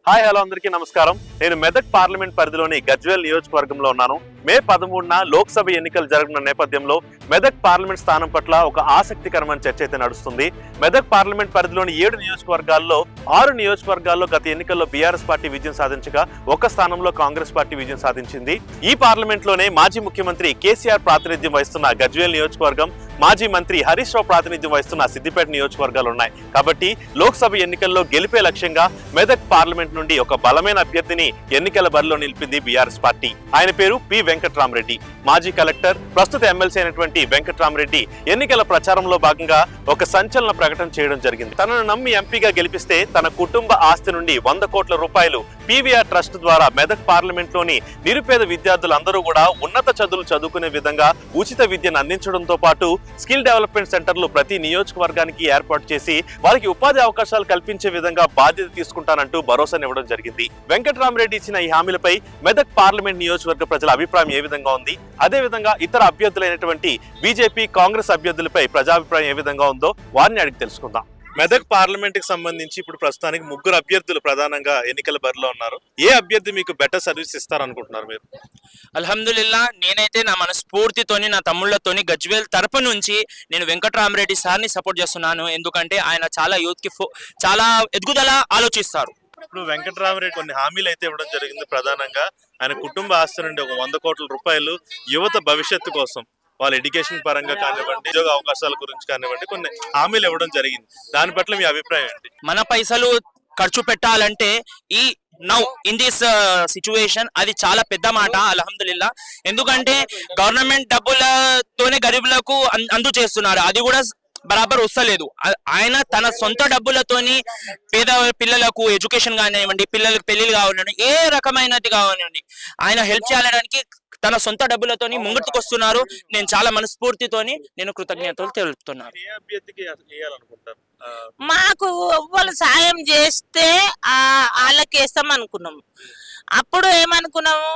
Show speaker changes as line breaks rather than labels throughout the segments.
Hi hello అందరికీ నమస్కారం. నేను మెదక్ పార్లమెంట్ పరిధిలోని గజ్వేల్ నియోజకవర్గంలో ఉన్నాను. మే 13న లోక్సభ ఎన్నికలు జరగనున్న నేపథ్యంలో మెదక్ పార్లమెంట్ స్థానం పట్ల ఒక ఆసక్తికరమైన చర్చ అయితే నడుస్తుంది. మెదక్ పార్లమెంట్ పరిధిలోని 7 నియోజకవర్గాల్లో 6 నియోజకవర్గాల్లో గత ఎన్నికల్లో బీఆర్ఎస్ పార్టీ విజయం సాధించగా ఒక స్థానంలో కాంగ్రెస్ పార్టీ విజయం సాధించింది. ఈ పార్లమెంట్ లోనే మాజీ ముఖ్యమంత్రి కేసీఆర్ ప్రాతినిధ్యం వహిస్తున్న గజ్వేల్ నియోజకవర్గం, మాజీ మంత్రి హరీష్ రావు ప్రాతినిధ్యం వహిస్తున్న సిద్దిపేట నియోజకవర్గాలు ఉన్నాయి. కాబట్టి లోక్సభ ఎన్నికల్లో గెలిపే లక్ష్యంగా మెదక్ పార్లమెంట్ నుండి ఒక బలమైన అభ్యర్థిని ఎన్నికల బరిలో నిలిపింది బీఆర్ఎస్ పార్టీ. ఆయన పేరు పి వెంకట్రామరెడ్డి. మాజీ కలెక్టర్, ప్రస్తుత ఎమ్మెల్సీ అయినటువంటి వెంకట్రామరెడ్డి ఎన్నికల ప్రచారంలో భాగంగా ఒక సంచలన ప్రకటన చేయడం జరిగింది. తనను నమ్మి ఎంపీగా గెలిపిస్తే తన కుటుంబ ఆస్తి నుండి 100 కోట్ల రూపాయలు పీవీఆర్ ట్రస్ట్ ద్వారా మెదక్ పార్లమెంట్ లోని నిరుపేద విద్యార్థులందరూ కూడా ఉన్నత చదువులు చదువుకునే విధంగా ఉచిత విద్యను అందించడంతో పాటు స్కిల్ డెవలప్మెంట్ సెంటర్లు ప్రతి నియోజకవర్గానికి ఏర్పాటు చేసి వారికి ఉపాధి అవకాశాలు కల్పించే విధంగా బాధ్యత తీసుకుంటానంటూ భరోసానివ్వడం జరిగింది. వెంకట్రామరెడ్డి ఇచ్చిన ఈ హామీలపై మెదక్ పార్లమెంట్ నియోజకవర్గ ప్రజల అభిప్రాయం ఏ విధంగా ఉంది, అదే విధంగా ఇతర అభ్యర్థులైనటువంటి బీజేపీ, కాంగ్రెస్ అభ్యర్థులపై ప్రజాభిప్రాయం ఏ విధంగా ఉందో వారిని అడిగి తెలుసుకుందాం. మెదక్ పార్లమెంట్ కి సంబంధించి ఇప్పుడు ప్రస్తుతానికి 3 అభ్యర్థులు ప్రధానంగా ఎన్నికల బరిలో ఉన్నారు. ఏ అభ్యర్థి మీకు బెటర్ సర్వీస్ ఇస్తారనుకుంటున్నారు మీరు?
అల్హమ్దుల్లా, నేనైతే నా మనస్ఫూర్తితోని నా తమ్ముళ్లతోని గజ్వేల్ తరపు నుంచి నేను వెంకట్రామరెడ్డి సార్ని సపోర్ట్ చేస్తున్నాను. ఎందుకంటే ఆయన చాలా యూత్ కి చాలా ఎదుగుదల ఆలోచిస్తారు.
ఇప్పుడు వెంకట్రామరెడ్డి కొన్ని హామీలు అయితే ఇవ్వడం జరిగింది. ప్రధానంగా ఆయన కుటుంబ ఆస్తి నుండి ఒక 100 కోట్ల రూపాయలు యువత భవిష్యత్తు కోసం, వాళ్ళ ఎడ్యుకేషన్ పరంగా కానివ్వండి, ఉద్యోగ అవకాశాల గురించి కానివ్వండి, కొన్ని హామీలు ఇవ్వడం జరిగింది. దాని పట్ల మీ అభిప్రాయం ఏంటి?
మన పైసలు ఖర్చు పెట్టాలంటే ఈ నౌ ఇన్ దిస్ సిచ్యువేషన్ అది చాలా పెద్ద మాట. అల్హమ్దుల్లా, ఎందుకంటే గవర్నమెంట్ డబ్బులతోనే గరీబులకు అందు చేస్తున్నారు. అది కూడా బరాబర్ వస్తలేదు. ఆయన తన సొంత డబ్బులతోని పేద పిల్లలకు ఎడ్యుకేషన్ కానివ్వండి, పిల్లలకు పెళ్లిళ్ళు కావాలండి, ఏ రకమైనది కావాలండి, ఆయన హెల్ప్ చేయడానికి తన సొంత డబ్బులతోని ముంగట్టుకు వస్తున్నారు. నేను చాలా మనస్ఫూర్తితోని నేను కృతజ్ఞతలు తెలుపుతున్నాను.
మాకు ఎవ్వరు సాయం చేస్తే వాళ్ళకేస్తాం అనుకున్నాము. అప్పుడు ఏమనుకున్నాము,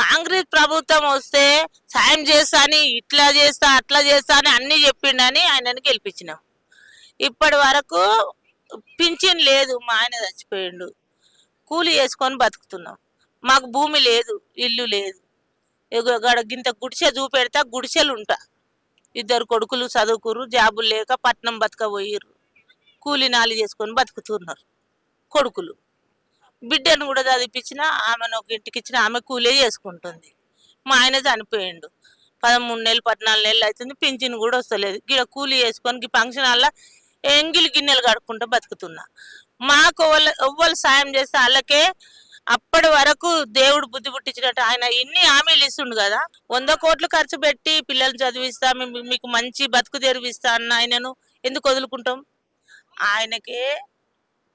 కాంగ్రెస్ ప్రభుత్వం వస్తే సాయం చేస్తా అని, ఇట్లా చేస్తా అట్లా చేస్తా అని అన్ని చెప్పిండని ఆయనని గెలిపించినాం. ఇప్పటి వరకు పింఛన్ లేదు, మా ఆయన చచ్చిపోయిండు, కూలి వేసుకొని బతుకుతున్నాం. మాకు భూమి లేదు, ఇల్లు లేదు. గింత గుడిసె చూపెడతా, గుడిసెలు ఉంటా. 2 కొడుకులు చదువుకురు, జాబులు లేక పట్నం బతక పోయిర్రు, కూలి నాలి చేసుకొని బతుకుతున్నారు కొడుకులు. బిడ్డను కూడా చదివించిన, ఆమెను ఒక ఇంటికి ఇచ్చిన, ఆమె కూలే చేసుకుంటుంది. మా ఆయన చనిపోయిండు, 13 నెలలు 14 నెలలు అవుతుంది, పింఛన్ కూడా వస్తలేదు. గిడ కూలి వేసుకొని ఫంక్షన్ హాల్లో ఎంగిలి గిన్నెలు కడుక్కుంటూ బతుకుతున్నా. మాకు ఎవ్వరు సాయం చేస్తే వాళ్ళకే అప్పటి వరకు దేవుడు బుద్ధి పుట్టించినట్టు ఆయన ఇన్ని హామీలు ఇస్తుండు కదా. 100 కోట్లు ఖర్చు పెట్టి పిల్లల్ని చదివిస్తా, మీకు మంచి బతుకు తెరివిస్తా అన్న ఆయనను ఎందుకు వదులుకుంటాం? ఆయనకే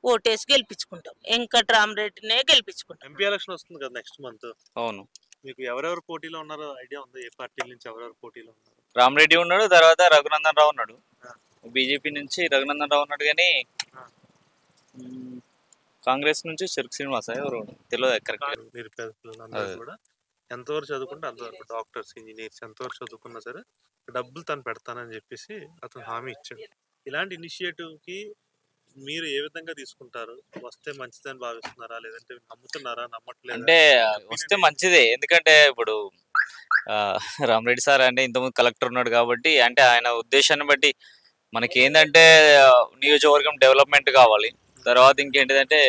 ఓటేసి గెలిపించుకుంటాం, వెంకట్రామరెడ్డినే గెలిపించుకుంటాం.
ఎంపీ ఎలక్షన్ వస్తుంది కదా నెక్స్ట్ మంత్.
అవును.
మీకు ఎవరెవరు పోటీలో ఉన్నారో ఐడియా ఉందా? ఏ పార్టీల నుంచి ఎవరెవరు పోటీలో ఉన్నారు?
రామరెడ్డి ఉన్నాడు, తర్వాత రఘునందన్ రావు ఉన్నాడు. బీజేపీ నుంచి రఘునందన్ రావు ఉన్నాడు, కానీ కాంగ్రెస్ నుంచి చెరుకు శ్రీనివాస ఎవరు తెలియదు కరెక్ట్.
నిరుపేద పిల్లలందరూ కూడా ఎంతవరకు చదువుకుంటే అంతవరకు, డాక్టర్స్, ఇంజనీర్స్ ఎంతవరకు చదువుకున్నా సరే డబ్బులు తను పెడతానని చెప్పేసి అతను హామీ ఇచ్చాడు. ఇలాంటి ఇనిషియేటివ్ కి మీరు ఏ విధంగా తీసుకుంటారు? వస్తే మంచిదని భావిస్తున్నారా, లేదంటే నమ్ముతున్నారా, నమ్మట్లేదు?
అంటే వస్తే మంచిదే, ఎందుకంటే ఇప్పుడు రామరెడ్డి సార్ అంటే ఇంతకుముందు కలెక్టర్ ఉన్నాడు కాబట్టి, అంటే ఆయన ఉద్దేశాన్ని బట్టి మనకి ఏంటంటే నియోజకవర్గం డెవలప్మెంట్ కావాలి. తర్వాత ఇంకేంటిదంటే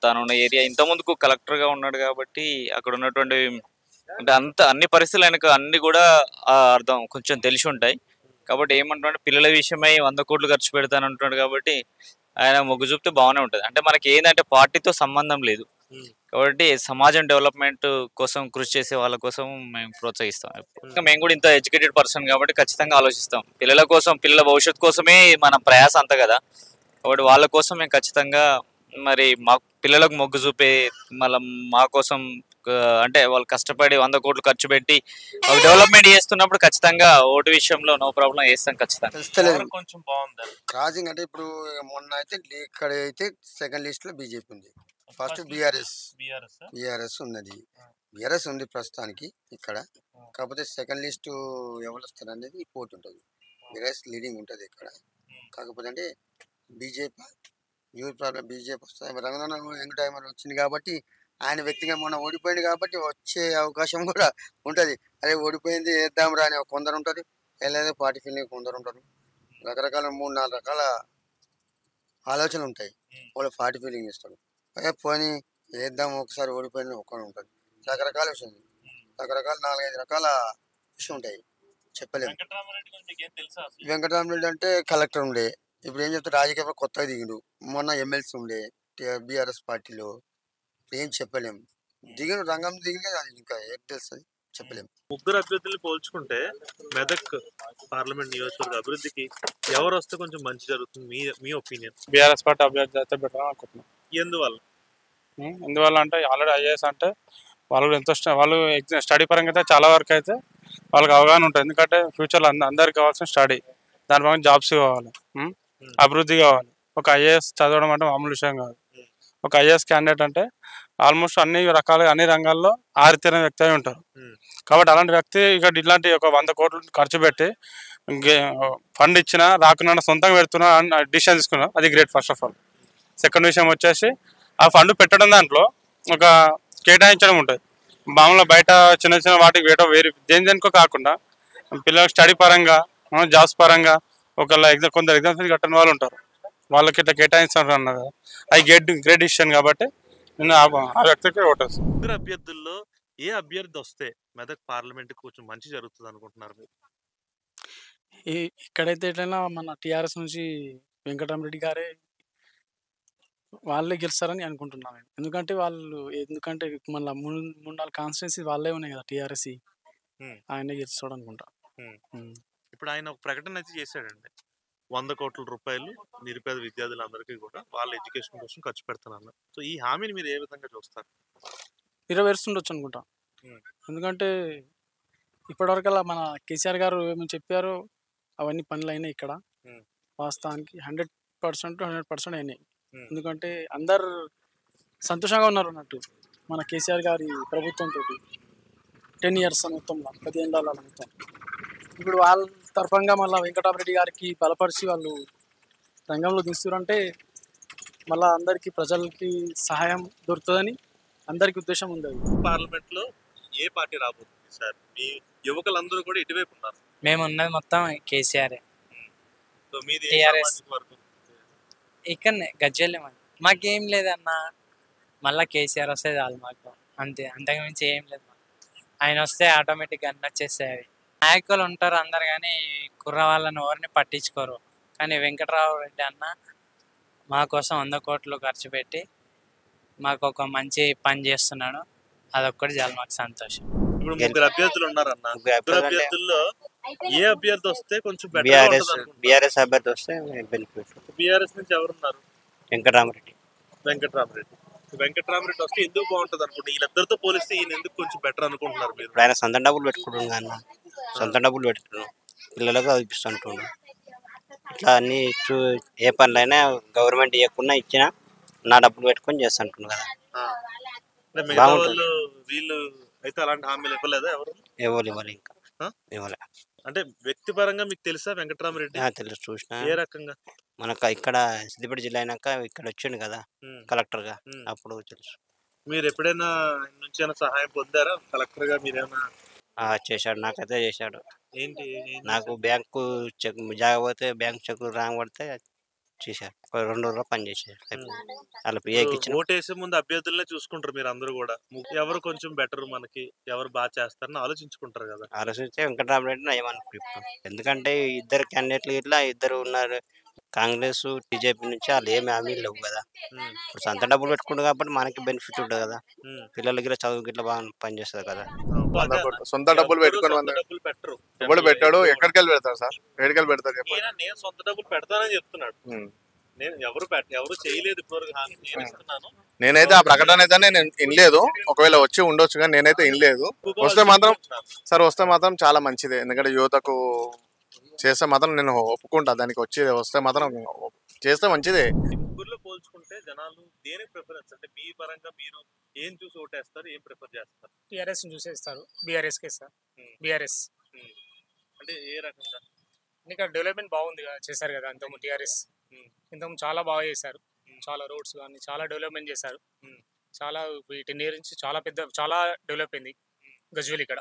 తను ఏరియా ఇంతకుముందుకు కలెక్టర్గా ఉన్నాడు కాబట్టి అక్కడ ఉన్నటువంటి అంటే అన్ని పరిస్థితులు ఆయనకు అన్ని కూడా అర్థం కొంచెం తెలిసి ఉంటాయి. కాబట్టి ఏమంటున్నాడు, పిల్లల విషయమై 100 కోట్లు ఖర్చు పెడతానంటున్నాడు కాబట్టి ఆయన మొగ్గు చూపితే బాగానే ఉంటుంది. అంటే మనకి ఏంటంటే పార్టీతో సంబంధం లేదు కాబట్టి సమాజం డెవలప్మెంట్ కోసం కృషి చేసే వాళ్ళ కోసం మేము ప్రోత్సహిస్తాం. ఇంకా మేము కూడా ఇంత ఎడ్యుకేటెడ్ పర్సన్ కాబట్టి ఖచ్చితంగా ఆలోచిస్తాం. పిల్లల కోసం, పిల్లల భవిష్యత్తు కోసమే మన ప్రయాస అంత కదా. కాబట్టి వాళ్ళ కోసం మేము ఖచ్చితంగా మరి మా పిల్లలకు మొగ్గు చూపే, మళ్ళీ మా కోసం అంటే వాళ్ళు కష్టపడి 100 కోట్లు ఖర్చు పెట్టి డెవలప్మెంట్ చేస్తున్నప్పుడు ఖచ్చితంగా ఓటు విషయంలో నో ప్రాబ్లం చేస్తాం ఖచ్చితంగా.
కొంచెం బాగుంది
రాజింగ్ అంటే ఇప్పుడు మొన్న అయితే ఇక్కడ అయితే సెకండ్ లిస్ట్ లో బీజేపీ ఉంది, ఫస్ట్ బీఆర్ఎస్ ఉన్నది. బీఆర్ఎస్ ఉంది ప్రస్తుతానికి ఇక్కడ. కాకపోతే సెకండ్ లిస్ట్ ఎవరు వస్తారు అనేది పోటీ ఉంటుంది. బీఆర్ఎస్ లీడింగ్ ఉంటుంది ఇక్కడ. కాకపోతే అంటే బీజేపీ యూత్ ప్రాబ్లం బీజేపీ వస్తుంది. రంగనాథ్ వెంకటరామన్ వచ్చింది కాబట్టి ఆయన వ్యక్తిగా మొన్న ఓడిపోయింది కాబట్టి వచ్చే అవకాశం కూడా ఉంటుంది. అదే ఓడిపోయింది వేద్దాం రా అని కొందరు ఉంటుంది, లేదా పార్టీ ఫీలింగ్ కొందరు ఉంటారు. రకరకాల 3-4 రకాల ఆలోచనలు ఉంటాయి. వాళ్ళు పార్టీ ఫీలింగ్ ఇస్తారు. అదే పోనీ వేద్దాం ఒకసారి ఓడిపోయింది ఒక్కడు ఉంటుంది. రకరకాల విషయం, రకరకాల 4-5 రకాల విషయం ఉంటాయి, చెప్పలేము. వెంకటరామరెడ్డి అంటే కలెక్టర్ ఉండే, ఇప్పుడు ఏం చెప్తారు రాజకీయ కొత్తగా దిగిండు. మొన్న ఎమ్మెల్సీ ఉండే బీఆర్ఎస్ పార్టీలో, ఏం చెప్పలేము. దిగిన రంగం దిగిన అది ఇంకా ఏం తెలుస్తుంది చెప్పలేము.
ముగ్గురు అభ్యర్థులు పోల్చుకుంటే మెదక్ పార్లమెంట్ నియోజకవర్గ అభివృద్ధికి ఎవరు వస్తే కొంచెం మంచి జరుగుతుంది మీ ఒపీనియన్?
బీఆర్ఎస్ పార్టీ అభ్యర్థి అయితే బెటర్ అనుకుంటున్నాం.
ఎందువల్ల
అంటే ఆల్రెడీ ఐఏఎస్ అంటే వాళ్ళు ఎంతో వాళ్ళు స్టడీ పరంగా అయితే చాలా వరకు అయితే వాళ్ళకి అవగాహన ఉంటుంది. ఎందుకంటే ఫ్యూచర్లో అందరికి కావాల్సిన స్టడీ, దాని పరంగా జాబ్స్ కావాలి, అభివృద్ధి కావాలి. ఒక ఐఏఎస్ చదవడం అంటే మామూలు విషయం కాదు. ఒక ఐఏఎస్ క్యాండిడేట్ అంటే ఆల్మోస్ట్ అన్ని రకాలుగా అన్ని రంగాల్లో ఆరితేరిన వ్యక్తి అయి ఉంటారు. కాబట్టి అలాంటి వ్యక్తి ఇక్కడ ఇట్లాంటి ఒక 100 కోట్లు ఖర్చు పెట్టి ఫండ్ ఇచ్చినా రాకుండా సొంతంగా పెడుతున్నా డిసిషన్ తీసుకున్నా, అది great first of all. Second విషయం వచ్చేసి ఆ ఫండ్ పెట్టడం దాంట్లో ఒక కేటాయించడం ఉంటుంది. మామూలుగా బయట చిన్న చిన్న వాటికి వేరే దేనికో కాకుండా పిల్లలకు స్టడీ పరంగా జాబ్స్ పరంగా కొందరు ఎగ్జామ్స్ ఫీజు కట్టని వాళ్ళు ఉంటారు, వాళ్ళకి ఇట్లా కేటాయిస్తారు అన్నారు. అది గ్రేట్ డిసిషన్ కాబట్టి నేను ఆ వ్యక్తికి ఓటేస్తాను.
ముగ్గురు అభ్యర్థుల్లో ఏ అభ్యర్థి వస్తే మెదక్ పార్లమెంట్ కొంచెం మంచి జరుగుతుంది అనుకుంటున్నారు మీరు?
ఇక్కడైతే ఎట్లయినా మన టీఆర్ఎస్ నుంచి వెంకటరామరెడ్డి గారే వాళ్ళే గెలుస్తారని అనుకుంటున్నాను. ఎందుకంటే మళ్ళీ 3-4 కాన్స్టిట్యున్సీ వాళ్ళే ఉన్నాయి కదా టీఆర్ఎస్, ఆయనే గెలుస్తాడు అనుకుంటా.
ఇప్పుడు ఆయన ఒక ప్రకటన అయితే చేశాడండి, 100 కోట్ల రూపాయలు నిరుపేద విద్యార్థులందరికీ కూడా వాళ్ళ ఎడ్యుకేషన్ కోసం ఖర్చు పెడుతున్నాను. సో ఈ హామీని మీరు ఏ విధంగా చూస్తారు?
నెరవేరుస్తుండొచ్చు అనుకుంటా. ఎందుకంటే ఇప్పటివరకల్లా మన కేసీఆర్ గారు ఏమేమి చెప్పారో అవన్నీ పనులు అయినాయి ఇక్కడ. వాస్తవానికి 100% అయినాయి. ఎందుకంటే అందరు సంతోషంగా ఉన్నారు అన్నట్టు మన కేసీఆర్ గారి ప్రభుత్వంతో 10 years మొత్తంలో 15 ఏళ్ళ మొత్తం. ఇప్పుడు వాళ్ళ తరఫంగా మళ్ళీ వెంకటరామరెడ్డి గారికి బలపరిచి వాళ్ళు రంగంలో దిస్తారంటే మళ్ళీ అందరికీ ప్రజలకి సహాయం దొరుకుతుందని అందరికి ఉద్దేశం ఉంది.
పార్లమెంట్ లో ఏ పార్టీ రాబోతుంది సార్? మీ యువకులందరూ కూడా ఇటువైపు ఉన్నారు.
మేము ఉన్నది మొత్తం కేసీఆర్. ఇక్కడనే గజ్జెల్లే మాకేం లేదన్న, మళ్ళీ కేసీఆర్ వస్తే చాలు మాకు, అంతే. అంతకుమించి ఏం లేదు. ఆయన వస్తే ఆటోమేటిక్గా అన్నీ వచ్చేస్తాయి. నాయకులు ఉంటారు అందరు, కానీ కుర్ర వాళ్ళని ఎవరిని పట్టించుకోరు. కానీ వెంకటరావు రెడ్డి అన్న మా కోసం 100 కోట్లు ఖర్చు పెట్టి మాకు ఒక మంచి పని చేస్తున్నాడు. అదొక్కటి చాలా మాకు సంతోషం.
ఇప్పుడు ముగ్గురు అభ్యర్థులు ఉన్నారన్న, ముగ్గురు అభ్యర్థుల్లో ఏ అభ్యర్థి వస్తే కొంచెం
బీఆర్ఎస్ అభ్యర్థి వస్తే బెనిఫిట్.
బీఆర్ఎస్ నుంచి ఎవరున్నారు?
వెంకటరామరెడ్డి
వస్తే ఎందుకు బాగుంటుంది అనుకుంటే వీళ్ళిద్దరితో పోలిస్తే ఈయన ఎందుకు కొంచెం బెటర్ అనుకుంటున్నారు మీరు?
ఆయన సొంత డబ్బులు పెట్టుకుంటున్నాను అన్న, సొంత డబ్బులు పెట్టుకున్నాను, పిల్లలకు చదివిస్తుంటున్నాను. ఇట్లా అన్ని ఏ పనులైనా గవర్నమెంట్ ఇవ్వకుండా ఇచ్చినా నా డబ్బులు పెట్టుకొని చేస్తుంటున్నాను కదా.
వీళ్ళు అయితే అలాంటి హామీలు ఇవ్వలేదా?
ఇవ్వాలి ఇంకా ఇవ్వలే.
అంటే వ్యక్తిపరంగా మీకు తెలుసా వెంకటరామరెడ్డి?
తెలుసు, చూసిన.
ఏ రకంగా?
మనకు ఇక్కడ సిద్దిపేట జిల్లా అయినాక ఇక్కడ వచ్చిండు కదా కలెక్టర్ గా, అప్పుడు తెలుసు.
మీరు ఎప్పుడైనా ఆయన నుంచి ఏమైనా సహాయం పొందారా కలెక్టర్ గా? మీరేమైనా
చేశాడు, నాకైతే చేశాడు.
ఏంటి?
నాకు బ్యాంకు చెక్ జాగపోతే బ్యాంక్ చెక్ రాబడితే చేశారు, 2 రోజుల్లో పని చేశారు. అలా
ఓటేసే ముందు అభ్యర్థులనే చూసుకుంటారు మీరు అందరూ కూడా, ఎవరు కొంచెం బెటర్ మనకి, ఎవరు బాగా చేస్తారని ఆలోచించుకుంటారు కదా.
ఆలోచిస్తే వెంకటరామరెడ్డి ఏమనుకుంటాం, ఎందుకంటే ఇద్దరు క్యాండిడేట్లు ఇట్లా ఇద్దరు ఉన్నారు. కాంగ్రెస్ బీజేపీ నుంచి వాళ్ళు ఏమి హామీలు లేవు కదా. ఇప్పుడు సొంత డబ్బులు పెట్టుకుంటారు కాబట్టి మనకి బెనిఫిట్ ఉంటుంది కదా, పిల్లలకి ఇట్లా చదువుకి ఇట్లా బాగా పనిచేస్తుంది కదా.
సొంత డబ్బులు పెట్టుకుని ఎవడు పెట్టాడు, ఎక్కడికి వెళ్ళి పెడతాడు సార్? ఎక్కడికి పెడతాడు?
నేను సొంత డబ్బులు పెడతానని చెప్తున్నాడు. నేను ఎవరు చేయలేదు
నేనైతే ఆ ప్రకటన అయితే నేను వినలేదు. ఒకవేళ వచ్చి ఉండొచ్చు కానీ నేనైతే వినలేదు. వస్తే మాత్రం చాలా మంచిదే, ఎందుకంటే యువతకు చేస్తే మాత్రం నేను ఒప్పుకుంటా. దానికి వస్తే మాత్రం చేస్తే మంచిదే.
ముగ్గురులో పోల్చుకుంటే జనాలు దేనికి ప్రిఫరెన్స్, అంటే మీ పరంగా మీరు ఏం చూసి ఓటేస్తారు, ఏం ప్రిఫర్ చేస్తారు?
టీఆర్ఎస్ చూసేస్తారు, బీఆర్ఎస్ కే సార్. బీఆర్ఎస్
అంటే ఏ రకంగా?
ఇంకా డెవలప్మెంట్ బాగుంది కదా, చేశారు కదా ఇంతకుముందు టీఆర్ఎస్, ఇంతకుముందు చాలా బాగా చేశారు.
చాలా రోడ్స్ కానీ చాలా డెవలప్మెంట్ చేశారు. చాలా 10 years నుంచి చాలా డెవలప్ అయింది గజ్వేల్ ఇక్కడ.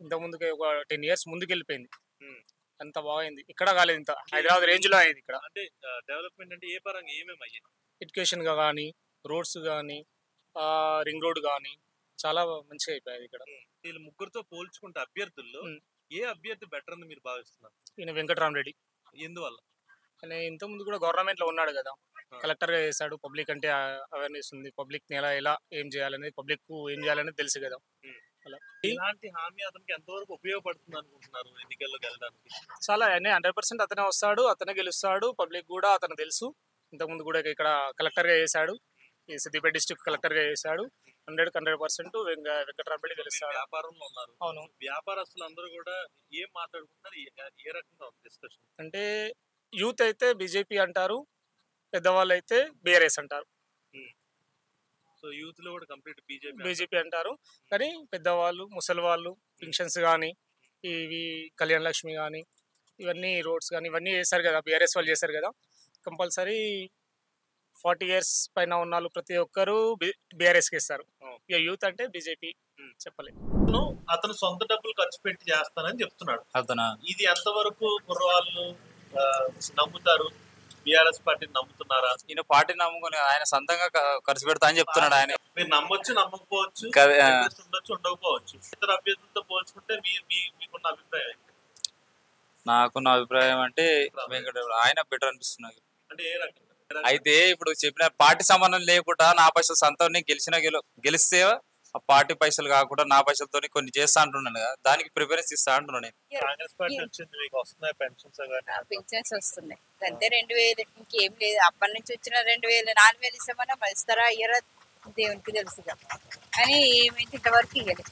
ఇంత ముందుకే ఒక 10 years ముందుకు వెళ్ళిపోయింది. అంత బాగైంది. ఇక్కడ కాలేదు, ఇంత హైదరాబాద్ రేంజ్ లో అయింది ఇక్కడ.
అంటే డెవలప్మెంట్ అంటే ఏ పరంగా ఏమేమి అయ్యాయి?
ఎడ్యుకేషన్ గా కానీ, రోడ్స్ కానీ, రింగ్ రోడ్ కానీ చాలా మంచిగా అయిపోయాయి ఇక్కడ.
వీళ్ళు ముగ్గురుతో పోల్చుకుంటే అభ్యర్థుల్లో ఏ అభ్యర్థి బెటర్ అని మీరు భావిస్తున్నారు?
ఈయన వెంకటరామరెడ్డి.
ఎందువల్ల?
ఆయన ఇంత ముందు కూడా గవర్నమెంట్ లో ఉన్నాడు కదా, కలెక్టర్ గా చేశాడు. పబ్లిక్ అంటే అవేర్నెస్ ఉంది, పబ్లిక్ ని ఎలా ఏం చేయాలనేది, పబ్లిక్ కు ఏం చేయాలనేది తెలుసు కదా. అలా
ఇలాంటి హామీ అతనికి ఎంతవరకు ఉపయోగపడుతుంది అనుకుంటున్నారు ఎన్నికల్లోకి వెళ్ళడానికి?
చాలా 100% అతనే వస్తాడు, అతనే గెలుస్తాడు. పబ్లిక్ కూడా అతను తెలుసు. ఇంతకుముందు కూడా ఇక్కడ కలెక్టర్ గా చేశాడు, ఈ సిద్దిపేట డిస్ట్రిక్ట్ కలెక్టర్ గా చేశాడు. 100% వెంకటరామరెడ్డి గెలుస్తాడు.
వ్యాపారంలో ఉన్నారు.
అవును.
వ్యాపారస్తులు అందరూ కూడా ఏం మాట్లాడుకుంటారు, ఏ రకంగా ఉంది డిస్కషన్?
అంటే యూత్ అయితే బీజేపీ అంటారు, పెద్దవాళ్ళు అయితే బీఆర్ఎస్ అంటారు.
సో యూత్ లో కూడా కంప్లీట్
బీజేపీ అంటారు. కానీ పెద్దవాళ్ళు, ముసలి వాళ్ళు, పెన్షన్స్ కానీ, ఇవి కళ్యాణ లక్ష్మి కానీ, ఇవన్నీ రోడ్స్ కానీ ఇవన్నీ చేశారు కదా, బీఆర్ఎస్ వాళ్ళు చేశారు కదా. కంపల్సరీ 40 years పైన ఉన్న వాళ్ళు ప్రతి ఒక్కరు బీఆర్ఎస్కి ఇస్తారు. ఇక యూత్ అంటే బీజేపీ చెప్పలేదు.
అతను సొంత డబ్బులు ఖర్చు పెట్టి చేస్తానని చెప్తున్నాడు.
అతను
ఇది ఎంతవరకు కుర్రవాళ్ళు నమ్ముతారు? బీఆర్ఎస్ పార్టీని నమ్ముతున్నారా?
ఈయన పార్టీ నమ్ముకుని ఆయన సొంతంగా ఖర్చు పెడతా అని చెప్తున్నాడు. ఆయన
మీరు నమ్మొచ్చు, నమ్మకపోవచ్చు, ఉండొచ్చు, ఉండకపోవచ్చు. ఇతర అభ్యర్థులతో పోల్చుకుంటే మీకున్న అభిప్రాయం?
నాకున్న అభిప్రాయం అంటే ఆయన బెటర్ అనిపిస్తున్నారు.
అంటే ఏ రకంగా?
అయితే ఇప్పుడు చెప్పిన పార్టీ సంబంధం లేకుండా నా పైసలు సొంతం గెలిస్తే ఆ పార్టీ పైసలు కాకుండా నా పైసలతో కొన్ని చేస్తా అంటున్నాను కదా, దానికి ప్రిఫరెన్స్ ఇస్తా అంటున్నాను నేను.
కాంగ్రెస్ పార్టీ వచ్చింది, మీకు వస్తున్నాయి పెన్షన్స్?
పెన్షన్స్ వస్తున్నాయి అంతే, 2000. ఇంకేం లేదు. అప్పటి నుంచి వచ్చిన 2000, 4000 ఇస్తామన్నా ఇస్తారా ఇయ్యరా దేవునికి తెలుసు. కానీ ఏమైతే ఇంతవరకు ఇవ్వలేదు.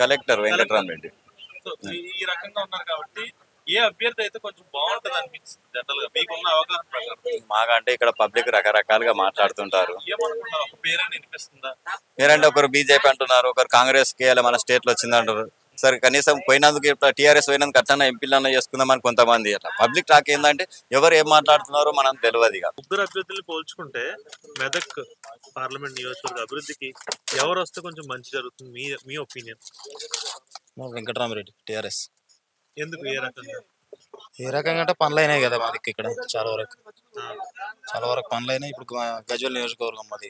కలెక్టర్ వెంకటరామరెడ్డి
ఈ రకంగా ఉన్నారు కాబట్టి ఏ అభ్యర్థి అయితే కొంచెం బాగుంటది అనిపిస్తుంది జనరల్ గా మీకున్న అవగాహన ప్రకారం?
మాకంటే ఇక్కడ పబ్లిక్ రకరకాలుగా మాట్లాడుతుంటారు.
ఏమనుకుంటారు? ఒక పేరే వినిపిస్తుందా?
మీరంటే ఒకరు బీజేపీ అంటున్నారు, ఒకరు కాంగ్రెస్ కి మన స్టేట్ లో వచ్చింది అంటారు. సరే కనీసం పోయినందుకు టీఆర్ఎస్ పోయినందుకు అట్లా ఎంపీలన్నా చేసుకుందామని కొంతమంది. అట్లా పబ్లిక్ టాక్ ఏంటంటే ఎవరు ఏం మాట్లాడుతున్నారో మనం తెలియదు. ఇక
ముగ్గురు అభ్యర్థులు పోల్చుకుంటే మెదక్ పార్లమెంట్ నియోజకవర్గ అభివృద్ధికి ఎవరు వస్తే కొంచెం మంచి జరుగుతుంది మీ ఒపీనియన్?
వెంకటరామరెడ్డి టీఆర్ఎస్.
ఎందుకు? ఏ రకంగా?
ఏ రకంగా అంటే పనులు అయినాయి కదా మాది ఇక్కడ, చాలా వరకు పనులు అయినాయి. ఇప్పుడు గజ్వేల్ నియోజకవర్గం మాది.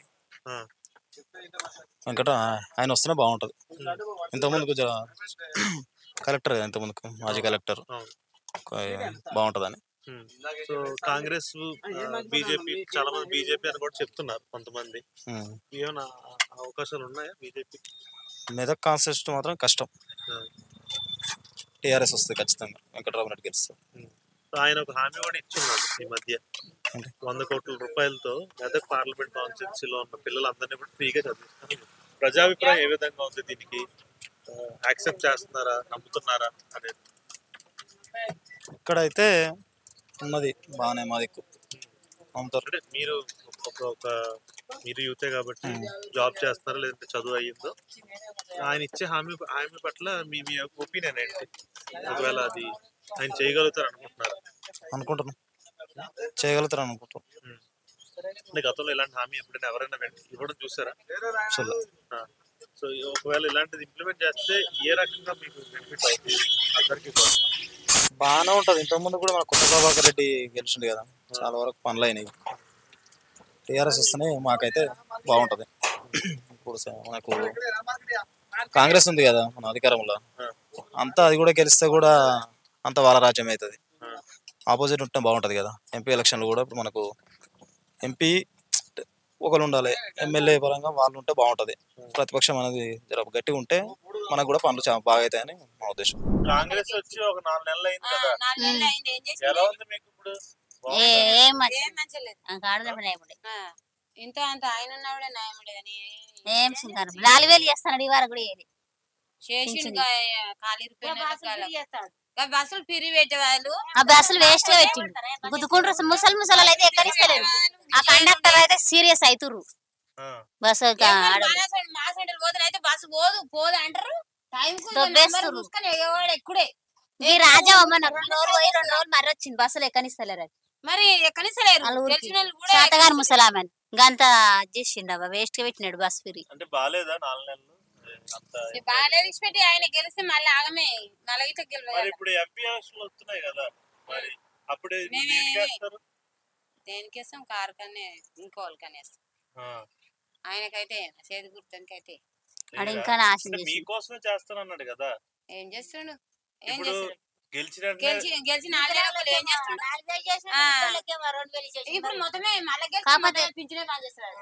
ఆయన వస్తేనే బాగుంటది. ఇంతకుముందుకు కలెక్టర్ కదా, ఇంతకుముందుకు మాజీ కలెక్టర్, బాగుంటదని.
సో కాంగ్రెస్, బీజేపీ, చాలా మంది బీజేపీ అని కూడా చెప్తున్నారు కొంతమంది. ఏమైనా అవకాశాలు ఉన్నాయా బీజేపీ?
మెదక్ కాన్స్టిట్యూషన్ మాత్రం కష్టం. టీఆర్ఎస్ వస్తుంది ఖచ్చితంగా, వెంకటరామరెడ్డి గెలుస్తారు.
ఆయన ఒక హామీ కూడా ఇచ్చున్నాడు ఈ మధ్య, 100 కోట్ల రూపాయలతో మెదక్ పార్లమెంట్ కాన్స్టిట్యూన్సీలో ఉన్న పిల్లలందరినీ కూడా ఫ్రీగా చదివిస్తాను. ప్రజాభిప్రాయం ఏ విధంగా ఉంది దీనికి? యాక్సెప్ట్ చేస్తున్నారా, నమ్ముతున్నారా అనేది?
ఇక్కడైతే ఉన్నది బాగానే మా దిక్కు నమ్ముతారు.
అంటే మీరు మీరు యూతే కాబట్టి జాబ్ చేస్తున్నారా లేదంటే చదువు అయ్యిందో, ఆయన ఇచ్చే హామీ పట్ల మీ ఒపీనియన్ ఏంటి? ఒకవేళ అది ఆయన చేయగలుగుతారు
అనుకుంటున్నాం, చేయగలుగుతారు అనుకుంటాం.
గతంలో ఇలాంటి హామీ ఎప్పుడైనా ఎవరైనా ఇవ్వడం చూసారా? సో ఒకవేళ ఇలాంటిది ఇంప్లిమెంట్ చేస్తే ఏ రకంగా మీకు బెనిఫిట్ అవుతుంది అందరికీ?
బాగానే ఉంటది. ఇంతకుముందు కూడా మన కొత్త ప్రభాకర్ రెడ్డి గెలిచింది కదా, చాలా వరకు పనులు అయినాయి. టీఆర్ఎస్ వస్తేనే మాకైతే బాగుంటది. ఇప్పుడు మనకు కాంగ్రెస్ ఉంది కదా మన అధికారంలో, అంతా అది కూడా గెలిస్తే కూడా అంత వాళ్ళ రాజ్యం అవుతుంది. ఆపోజిట్ ఉంటే బాగుంటది కదా. ఎంపీ ఎలక్షన్లు కూడా ఇప్పుడు మనకు ఎంపీ ఒకరు ఉండాలి, ఎమ్మెల్యే పరంగా వాళ్ళు ఉంటే బాగుంటది. ప్రతిపక్షం అనేది గట్టిగా ఉంటే మనకు కూడా పనులు చాలా బాగా అవుతాయని మా ఉద్దేశం.
కాంగ్రెస్ వచ్చి ఒక 4 నెలలు అయింది కదా, ఎలా ఉంది మీకు ఇప్పుడు?
ఇంత అంత ఆయన ఉన్నవాడే న్యాయం లేదని
ఏం సింగారు 4000 చేస్తాడు ఈ వారం కూడా
బస్సులు ఫ్రీ పెట్టే వాళ్ళు.
ఆ బస్సులు వేస్ట్ గా పెట్టిండు, గుద్దుకుంటారు. ముసలి అయితే ఎక్కడిస్తలేరు. ఆ కండక్టర్ అయితే సీరియస్ అవుతుర్రు. బస్సు
మా సెంటర్ పోతే బస్సు పోదు అంటారు. టైం ఎక్కడే
ఈ రాజా అమ్మన్న 2 రోజులు పోయి 2 రోజులు మరి వచ్చింది బస్సులు ఎక్కనిస్తలేరు
మరి ఎక్కనిస్తలేరు తెలిసిన వాళ్ళు కూడా
శాతగారు ముసలామని గంత చేసిండవ వేస్ట్ గా పెట్టినాడు బస్ ఫ్రీ
అంటే బాలేదా 4 నెలలు
బాగాలేదు ఇచ్చిపెట్టి ఆయన గెలిస్తే మళ్ళీ ఆగమే మళ్ళీ ఇట్లా
మరి
గెలవాలి
ఇప్పుడు ఎంపీ ఎలక్షన్లు వస్తున్నాయి కదా మరి అప్పుడే
దేనికేస్తాం కారు కనే ఇంకోళ్ళకనే ఆయనకైతే చేతి గుర్తానికైతే
ఆడ ఇంకా నాశనం చేసి
మీకోసమే చేస్తానన్నాడు కదా
ఏం చేస్తుండు ఏం
ఇప్పుడు
చేస్తాడు
గెలిచిన
4 నెలలు ఏం చేస్తాడు ఇప్పుడు మొత్తమే మళ్ళీ
కాకపోతే
పింఛనే బంద్ చేస్తాడు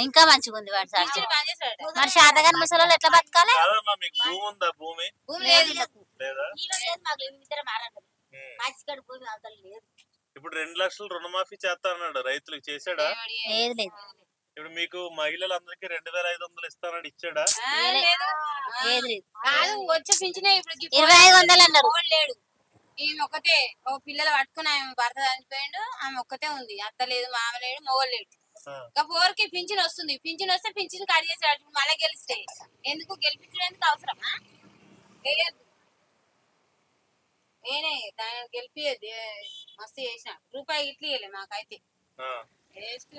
ఇంకా మంచిగా ఉంది వాడు సాక్షి
పింఛను బంద్ చేస్తాడు
మరి శాతగారు ముసలోళ్ళు ఎట్లా బతకాలి
కాదమ్మా మీకు భూమి ఉందా భూమి
లేదు
లేదా
భూమి అవతల లేదు
ఇప్పుడు 2 లక్షలు రుణమాఫీ చేస్తానన్నాడు రైతులకు చేశాడా
లేదు లేదు
ఇప్పుడు మీకు మహిళలందరికీ 2500 ఇస్తానని ఇచ్చాడా
లేదు లేదు
కాదు వచ్చే పింఛనే ఇప్పుడు
2500 అన్నారు
లేడు ఈమె ఒక్కతే ఓ పిల్లలు పట్టుకుని ఆమె భర్త చనిపోయిండు ఆమె ఒక్కతే ఉంది అత్త లేదు మామ లేడు మొగలు లేడు ఇంకా పోరికి పింఛన్ వస్తుంది పింఛన్ వస్తే పింఛన్ కట్ చేసాడు మళ్ళీ గెలిస్తే ఎందుకు గెలిపించడానికి అవసరమా వేయద్దు నేనే దాన్ని గెలిపియద్దు మస్తు చేసిన రూపాయి ఇట్లా ఇవ్వలే మాకైతే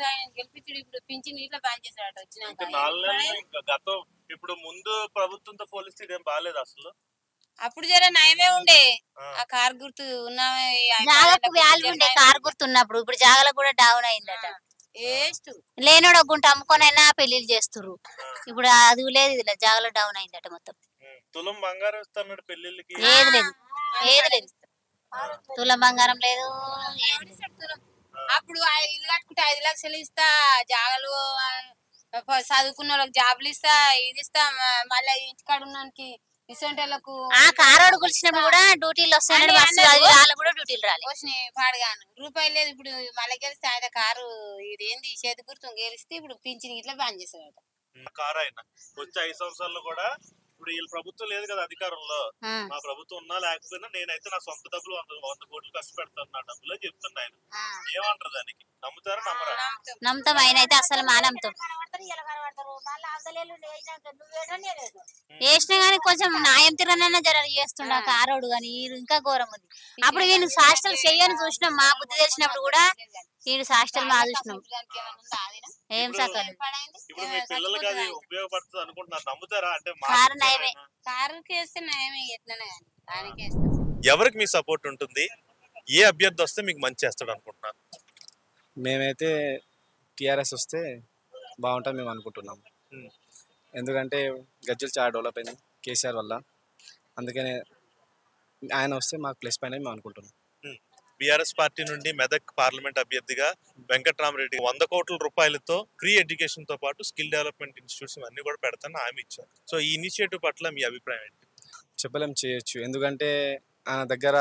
ఆయన గెలిపించుడు ఇప్పుడు పింఛన్ ఇట్లా బంద్ చేసాడు వచ్చినాక
4 నెలలు ఇంకా గతం ఇప్పుడు ముందు ప్రభుత్వంతో పోలిస్తే ఇదేం బాలేదు అసలు
అప్పుడు జర నయమే ఉండే ఆ కార్ గుర్తు
జాగకు వాల్యూ ఉండే కార్ గుర్తున్నప్పుడు ఇప్పుడు జాగలకు కూడా డౌన్ అయిందట లేనోడు ఒక గుంట అమ్ముకొనైనా పెళ్లిళ్ళు చేస్తుర్రు ఇప్పుడు అది లేదు ఇది లేదు జాగలో డౌన్ అయిందట మొత్తం
తులం బంగారం ఇస్తాడు పెళ్లిళ్ళకి
ఏది లేదు ఏది లేదు తులం బంగారం లేదు
అప్పుడు ఇల్లు కట్టుకుంటే 5 లక్షలు ఇస్తా జాగలు చదువుకున్న వాళ్ళకి జాబులు ఇస్తా ఇది ఇస్తా మళ్ళీ ఇంటికాడ ఉన్నకి ఇసొంటోళ్ళకు
ఆ కారోడు కూర్చున్నప్పుడు కూడా డ్యూటీలు వస్తాయని వాళ్ళు కూడా డ్యూటీలు రాలేదు
వచ్చినాయి పాడగాను రూపాయలు లేదు ఇప్పుడు మళ్ళీ గెలిస్తే ఆయన కారు ఇదేంది చేతి గుర్తు గెలిస్తే ఇప్పుడు పింఛన్ ఇట్లా బంద్ చేశాడట
కారు ఆయన వచ్చే 5 సంవత్సరాల్లో కూడా ఇప్పుడు వీళ్ళ ప్రభుత్వం లేదు కదా అధికారంలో మా ప్రభుత్వం ఉన్నా లేకపోయినా నేనైతే నా సొంత డబ్బులు 100 కోట్లు ఖర్చు పెడతాను నా డబ్బులో చెప్తున్నా ఆయన ఏమంటారు దానికి నమ్ముతారా నమ్మరా
నమ్ముతాం ఆయన అయితే అసలు మా నమ్ముతాం వేసినా గానీ కొంచెం న్యాయం తిరగనన్నా జర చేస్తుండ కారోడు గాని ఇంకా ఘోరం ఉంది అప్పుడు వీళ్ళు సాష్టలు చెయ్యని చూసినాం మా బుద్ధి తెలిసినప్పుడు కూడా వీళ్ళు సాష్టలు మా చూసినాం ఏం సకాలు
ఇప్పుడు మీ పిల్లలకి అది ఉపయోగపడుతుంది అనుకుంటున్నారు నమ్ముతారా అంటే
కారు నయమే
కారుకి వేస్తే నయమే ఎట్లనే దానికి
ఎవరికి మీ సపోర్ట్ ఉంటుంది ఏ అభ్యర్థి వస్తే మీకు మంచి చేస్తాడు అనుకుంటున్నారు
మేమైతే టిఆర్ఎస్ వస్తే బాగుంటుంది మేము అనుకుంటున్నాం ఎందుకంటే గజ్జలు చాలా డెవలప్ అయింది కేసీఆర్ వల్ల అందుకనే ఆయన వస్తే మాకు ప్లస్ పైన మేము అనుకుంటున్నాం
బీఆర్ఎస్ పార్టీ నుండి మెదక్ పార్లమెంట్ అభ్యర్థిగా వెంకట్రామరెడ్డి 100 కోట్ల రూపాయలతో ఫ్రీ ఎడ్యుకేషన్ తో పాటు స్కిల్ డెవలప్మెంట్ ఇన్స్టిట్యూట్స్ అన్ని కూడా పెడతాను హామీ ఇచ్చారు సో ఈ ఇనిషియేటివ్ పట్ల మీ అభిప్రాయం ఏంటి
చెప్పలేం చేయొచ్చు ఎందుకంటే ఆయన దగ్గర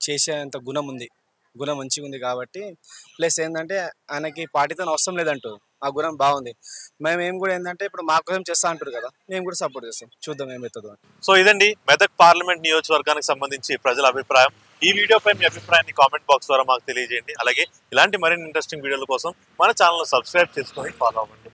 చేసేంత గుణం ఉంది గుణం మంచిగా ఉంది కాబట్టి ప్లస్ ఏంటంటే ఆయనకి పార్టీతో అవసరం లేదంటూ ఆ గుణం బాగుంది మేము కూడా ఏంటంటే ఇప్పుడు మా కోసం చేస్తా అంటారు కదా మేము కూడా సపోర్ట్ చేస్తాం చూద్దాం ఏమవుతుందో
సో ఇదండి మెదక్ పార్లమెంట్ నియోజకవర్గానికి సంబంధించి ప్రజల అభిప్రాయం ఈ వీడియోపై మీ అభిప్రాయాన్ని కామెంట్ బాక్స్ ద్వారా మాకు తెలియజేయండి అలాగే ఇలాంటి మరిన్ని ఇంట్రెస్టింగ్ వీడియోల కోసం మన ఛానల్ సబ్స్క్రైబ్ చేసుకొని ఫాలో అవ్వండి